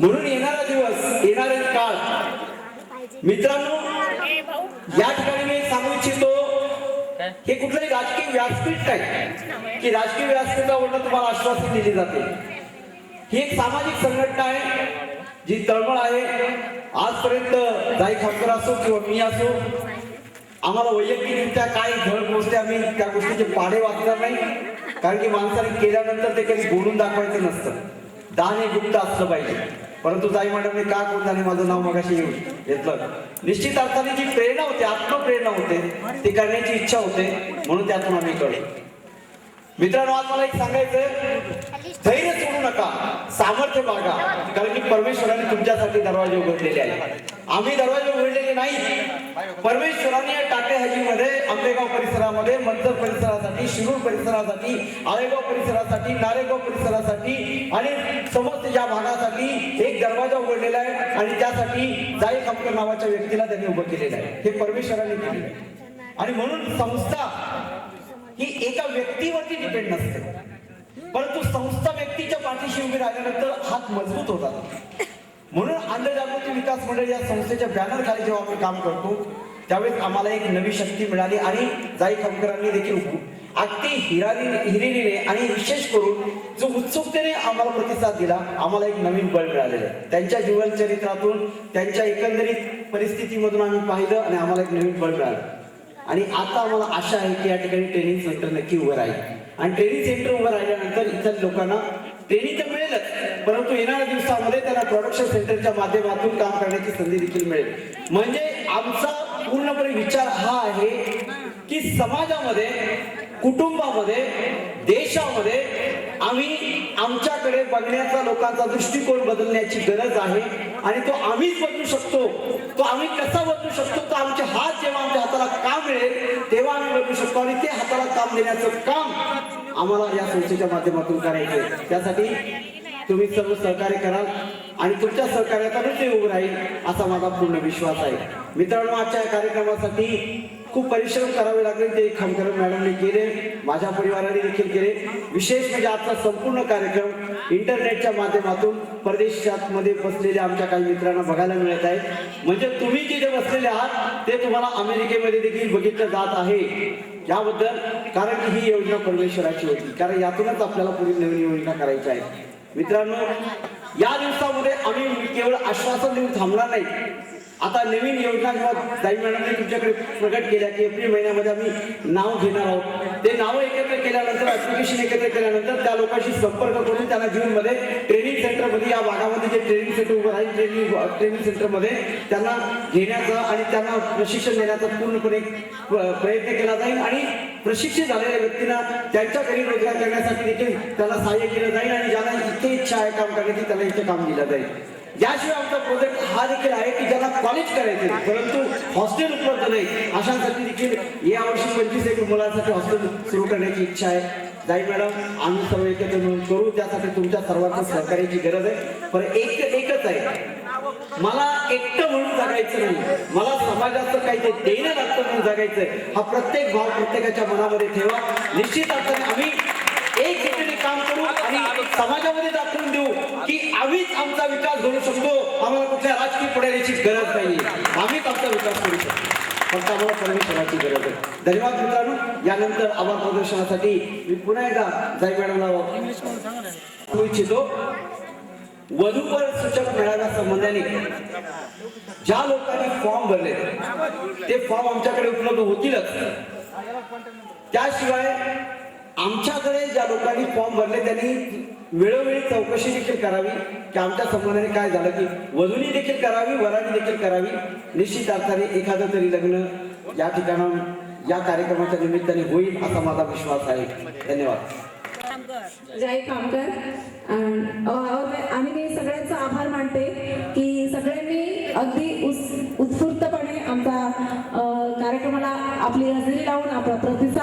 म्हणून येणारा दिवस, येणारे काळ मित्रांनो, या ठिकाणी मी सांगू इच्छितो, हे कुठलंही राजकीय व्यासपीठ नाही की राजकीय व्यासपीठावरून तुम्हाला आश्वासन दिले जाते. ही एक सामाजिक संघटना आहे जी तळमळ आहे. आजपर्यंत जाई खामकर असो किंवा मी असो, आम्हाला वैयक्तिकरित्या काय धड पोचते आम्ही त्या गोष्टीचे पाढे वाचणार नाही, कारण की माणसाने केल्यानंतर ते कधी बोलून दाखवायचं नसतं. दान हे गुप्त असलं पाहिजे. परंतु जाई मॅडमने का कोण झाले माझं नाव मगाशी येऊन घेतलं. निश्चित अर्थाने जी प्रेरणा होते, आत्मप्रेरणा होते, ती करण्याची इच्छा होते, म्हणून त्यातून आम्ही कळलो. मित्रांनो, आज मला एक सांगायचं, धैर्य सोडू नका, सामर्थ्य बाळगा, कारण की परमेश्वराने तुमच्यासाठी दरवाजे उघडलेले आहेत. आम्ही दरवाजे उघडलेले नाही, परमेश्वराने टाटे हाजीमध्ये, आंबेगाव परिसरामध्ये, मंचर परिसरासाठी, शिरूर परिसरासाठी, आळेगाव परिसरासाठी, नारेगाव परिसरासाठी आणि समस्त या भागासाठी एक दरवाजा उघडलेला आहे. आणि त्यासाठी जाई खामकर नावाच्या व्यक्तीला त्यांनी उभं केलेलं आहे. हे परमेश्वराने केलेलं आहे. आणि म्हणून संस्था ही एका व्यक्तीवरती डिपेंड नसते, परंतु संस्था व्यक्तीच्या पाठीशी उभी राहिल्यानंतर हात मजबूत होतात. म्हणून अंधजागृती विकास मंडळ या संस्थेच्या बॅनर खाली जेव्हा आम्ही काम करतो, त्यावेळेस आम्हाला एक नवी शक्ती मिळाली. आणि जाई खामकरांनी देखील अगदी हिरिरीने आणि विशेष करून जो उत्सुकतेने आम्हाला प्रतिसाद दिला, आम्हाला एक नवीन बळ मिळालेलं आहे. त्यांच्या जीवन चरित्रातून, त्यांच्या एकंदरीत परिस्थितीमधून आम्ही पाहिलं आणि आम्हाला एक नवीन बळ मिळालं. आणि आता आम्हाला आशा आहे की या ठिकाणी ट्रेनिंग सेंटर नक्की उभं राहील. आणि ट्रेनिंग सेंटर उभं राहिल्यानंतर इतर लोकांना ट्रेनिंग तर मिळेलच, परंतु येणाऱ्या दिवसामध्ये त्यांना प्रोडक्शन सेंटरच्या माध्यमातून काम करण्याची संधी देखील मिळेल. म्हणजे आमचा पूर्णपणे विचार हा आहे की समाजामध्ये, कुटुंबामध्ये, देशामध्ये आम्ही आमच्याकडे बघण्याचा लोकांचा दृष्टिकोन बदलण्याची गरज आहे. आणि तो आम्हीच बदलू शकतो. तो आम्ही कसा बदलू शकतो, तर आमचे हात जेव्हा आमच्या हाताला काम मिळेल तेव्हा आम्ही बदलू शकतो. आणि ते हाताला काम देण्याचं काम आम्हाला या संस्थेच्या माध्यमातून करायचं आहे. त्यासाठी तुम्ही सर्व सहकार्य कराल आणि तुमच्या सहकार्यातूनच ते उभं राहील असा माझा पूर्ण विश्वास आहे. मित्रांनो, आजच्या कार्यक्रमासाठी खूप परिश्रम करावे लागले, ते खामकर मॅडमने केले, माझ्या परिवाराने देखील केले. विशेष म्हणजे आजचा संपूर्ण कार्यक्रम इंटरनेटच्या माध्यमातून परदेशात मध्ये बसलेल्या आमच्या काही मित्रांना बघायला मिळत आहे. म्हणजे तुम्ही जिथे बसलेले आहात ते तुम्हाला अमेरिकेमध्ये देखील बघितलं जात आहे. याबद्दल, कारण की ही योजना परमेश्वराची होती, कारण यातूनच आपल्याला पुढील नवीन योजना करायची आहे. मित्रांनो, या दिवसामध्ये आम्ही केवळ आश्वासन देऊन थांबणार नाही. आता नवीन योजना जेव्हा जाई मॅडमने तुमच्याकडे प्रगट केल्या की एप्रिल महिन्यामध्ये आम्ही नाव घेणार आहोत, ते नावं एकत्र केल्यानंतर, ऍप्लिकेशन एकत्र केल्यानंतर त्या लोकांशी संपर्क करून त्यांना जूनमध्ये ट्रेनिंग सेंटरमध्ये, या भागामध्ये जे ट्रेनिंग सेंटर उभं राहील, ट्रेनिंग सेंटरमध्ये त्यांना घेण्याचा आणि त्यांना प्रशिक्षण देण्याचा पूर्णपणे प्रयत्न केला जाईल. आणि प्रशिक्षित झालेल्या व्यक्तींना त्यांच्या घरी रोजगार करण्यासाठी देखील त्यांना सहाय्य केलं जाईल. आणि ज्यांना इथे इच्छा आहे काम करण्याची त्यांना इथे काम दिलं जाईल. याशिवाय आमचा प्रोजेक्ट हा देखील आहे की ज्यांना कॉलेज करायचे परंतु हॉस्टेल उपलब्ध नाही, अशांसाठी देखील यावर्षी 25 मुलांसाठी हॉस्टेल सुरू करण्याची इच्छा आहे. जाई मॅडम, आम्ही सर्व एकत्र मिळून करू. त्यासाठी तुमच्या सर्वांच्या सहकार्याची गरज आहे. पण एकच आहे, मला एकटं म्हणून जगायचं नाही, मला समाजाचं काही ते देणं लागतं म्हणून जगायचंय. हा प्रत्येक भाव प्रत्येकाच्या मनामध्ये ठेवा. निश्चित अर्थाने आम्ही एक गतीने काम करू आणि समाजामध्ये दाखवून देऊ की आम्हीच आमचा विकास घडू शकतो. आम्हाला कुठल्या राजकीय पुढाऱ्याची गरज नाही, आम्हीच आमचा विकास करू शकतो. फक्त आम्हाला परमेश्वराची गरज आहे. धन्यवाद मित्रांनो. यानंतर आभार प्रदर्शनासाठी मी पुन्हा एकदा जाई मॅडमला सांगू इच्छितो, वधूवर सूचक मेळाव्या संबंधाने ज्या लोकांनी फॉर्म भरले ते फॉर्म आमच्याकडे उपलब्ध होतीलच. त्याशिवाय आमच्याकडे ज्या लोकांनी फॉर्म भरले त्यांनी वेळोवेळी चौकशी देखील करावी की आमच्या संबंधाने काय झालं, की वधूनी देखील करावी, वरांनी देखील करावी. निश्चित अर्थाने एखादं तरी लग्न या ठिकाणा या कार्यक्रमाच्या निमित्ताने होईल असा माझा विश्वास आहे. धन्यवाद. जाई खामकर, आम्ही सगळ्यांचा आभार मानते की सगळ्यांनी अगदी उत्स्फूर्तपणे आमचा कार्यक्रमाला आपली हजेरी लावून आपला प्रतिसाद